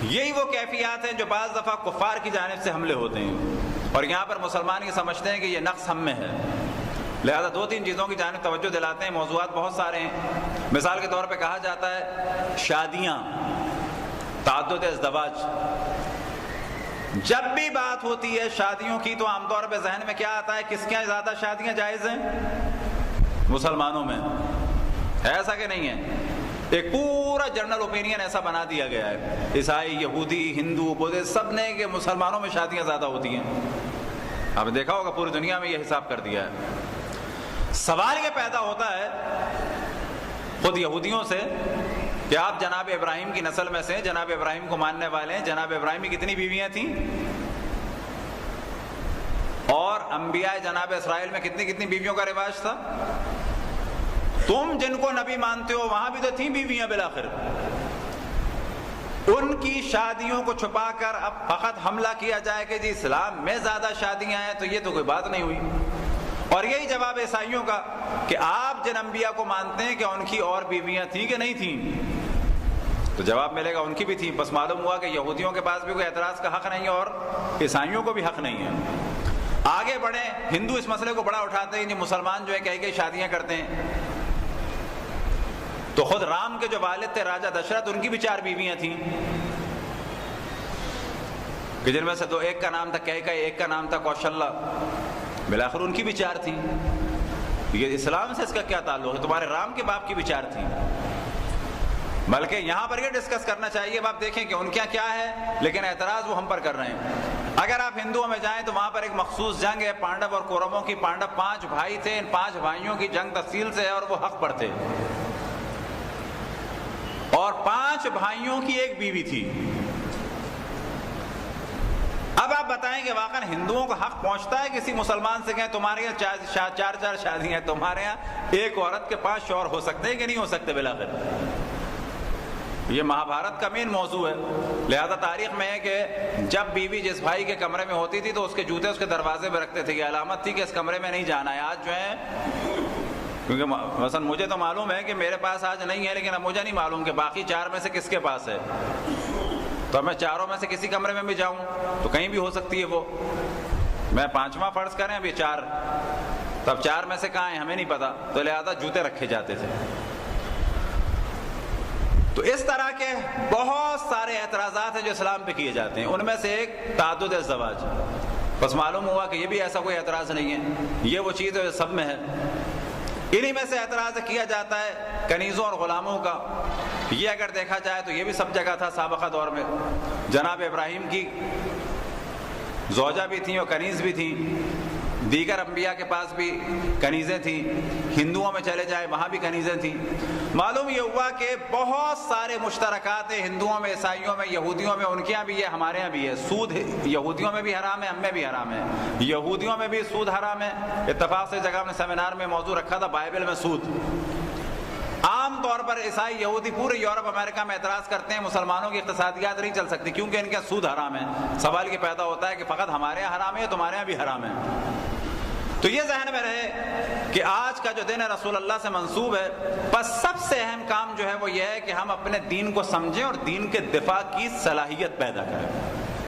یہی وہ کیفیات ہیں جو بعض دفعہ کفار کی جانب سے حملے ہوتے ہیں، اور یہاں پر مسلمان یہ سمجھتے ہیں کہ یہ نقص ہم میں ہے، لہذا دو تین چیزوں کی جانب توجہ دلاتے ہیں۔ موضوعات بہت سارے ہیں، مثال کے طور پہ کہا جاتا ہے شادیاں، تعدد ازدواج، جب بھی بات ہوتی ہے شادیوں کی تو عام طور پہ ذہن میں کیا آتا ہے؟ کس کے زیادہ شادیاں جائز ہیں؟ مسلمانوں میں ہے، ایسا کہ نہیں ہے؟ ایک پورا جنرل اوپینین ایسا بنا دیا گیا ہے، عیسائی، یہودی، ہندو، بدھسٹ، سب نے کہ مسلمانوں میں شادیاں زیادہ ہوتی ہیں۔ آپ نے دیکھا ہوگا پوری دنیا میں یہ حساب کر دیا ہے۔ سوال یہ پیدا ہوتا ہے خود یہودیوں سے کہ آپ جناب ابراہیم کی نسل میں سے، جناب ابراہیم کو ماننے والے ہیں، جناب ابراہیم کی کتنی بیویاں تھیں؟ اور انبیاء جناب اسرائیل میں کتنی کتنی بیویوں کا رواج تھا؟ تم جن کو نبی مانتے ہو وہاں بھی تو تھیں بیویاں بالآخر۔ ان کی شادیوں کو چھپا کر اب فقط حملہ کیا جائے کہ جی اسلام میں زیادہ شادیاں ہیں، تو یہ تو کوئی بات نہیں ہوئی۔ اور یہی جواب عیسائیوں کا کہ آپ جن انبیاء کو مانتے ہیں کہ ان کی اور بیویاں تھیں کہ نہیں تھیں؟ تو جواب ملے گا ان کی بھی تھیں۔ بس معلوم ہوا کہ یہودیوں کے پاس بھی کوئی اعتراض کا حق نہیں ہے اور عیسائیوں کو بھی حق نہیں ہے۔ آگے بڑھیں، ہندو اس مسئلے کو بڑا اٹھاتے ہیں کہ مسلمان جو ہے کئی شادیاں کرتے ہیں، تو خود رام کے جو والد تھے راجہ دشرت، ان کی بھی 4 بیویاں تھیں، کہ جن میں سے ایک کا نام تھا کیکئی، ایک کا نام تھا کوشلہ، بالآخر ان کی بھی 4 تھیں۔ یہ اسلام سے اس کا کیا تعلق ہے؟ تمہارے رام کے باپ کی بھی 4 تھیں۔ بلکہ یہاں پر یہ ڈسکس کرنا چاہیے، اب آپ دیکھیں کہ ان کے کیا ہے، لیکن اعتراض وہ ہم پر کر رہے ہیں۔ اگر آپ ہندوؤں میں جائیں تو وہاں پر ایک مخصوص جنگ ہے پانڈو اور کورموں کی۔ پانڈو 5 بھائی تھے، ان 5 بھائیوں کی جنگ تفصیل سے ہے اور وہ حق پر تھے، اور 5 بھائیوں کی ایک بیوی تھی۔ اب آپ بتائیں کہ واقعا ہندوؤں کو حق پہنچتا ہے کسی مسلمان سے کہیں تمہارے یہاں 4 شادیاں ہیں، تمہارے یہاں ایک عورت کے 5 شوہر ہو سکتے ہیں کہ نہیں ہو سکتے؟ بالآخر یہ مہابھارت کا مین موضوع ہے۔ لہذا تاریخ میں ہے کہ جب بیوی جس بھائی کے کمرے میں ہوتی تھی تو اس کے جوتے اس کے دروازے میں رکھتے تھے، یہ علامت تھی کہ اس کمرے میں نہیں جانا ہے۔ آج جو ہے، کیونکہ مثلا مجھے تو معلوم ہے کہ میرے پاس آج نہیں ہے، لیکن اب مجھے نہیں معلوم کہ باقی 4 میں سے کس کے پاس ہے، تو میں 4 میں سے کسی کمرے میں بھی جاؤں تو کہیں بھی ہو سکتی ہے وہ۔ میں 5واں فرض کریں، ابھی 4، تب 4 میں سے کہاں ہیں ہمیں نہیں پتا، تو لہذا جوتے رکھے جاتے تھے۔ تو اس طرح کے بہت سارے اعتراضات ہیں جو اسلام پہ کیے جاتے ہیں، ان میں سے ایک تعدد الزواج۔ بس معلوم ہوا کہ یہ بھی ایسا کوئی اعتراض نہیں ہے، یہ وہ چیز ہے جو سب میں ہے۔ انہی میں سے اعتراض کیا جاتا ہے کنیزوں اور غلاموں کا۔ یہ اگر دیکھا جائے تو یہ بھی سب جگہ تھا سابقہ دور میں۔ جناب ابراہیم کی زوجہ بھی تھیں اور کنیز بھی تھیں، دیگر انبیاء کے پاس بھی کنیزیں تھیں، ہندوؤں میں چلے جائیں وہاں بھی کنیزیں تھیں۔ معلوم یہ ہوا کہ بہت سارے مشترکات ہیں ہندوؤں میں، عیسائیوں میں، یہودیوں میں، ان کے یہاں بھی ہے، ہمارے یہاں بھی ہے۔ سود یہودیوں میں بھی حرام ہے، ہم میں بھی حرام ہے۔ یہودیوں میں بھی سود حرام ہے، اتفاق سے جگہ ہم نے سیمینار میں موضوع رکھا تھا بائبل میں سود۔ عام طور پر عیسائی یہودی پورے یورپ امریکہ میں اعتراض کرتے ہیں مسلمانوں کی اقتصادیات نہیں چل سکتی کیونکہ ان کے سود حرام ہے۔ سوال یہ پیدا ہوتا ہے کہ فقط ہمارے یہاں حرام ہے یا تمہارے یہاں بھی حرام ہے؟ تو یہ ذہن میں رہے کہ آج کا جو دن ہے رسول اللہ سے منسوب ہے، بس سب سے اہم کام جو ہے وہ یہ ہے کہ ہم اپنے دین کو سمجھیں اور دین کے دفاع کی صلاحیت پیدا کریں۔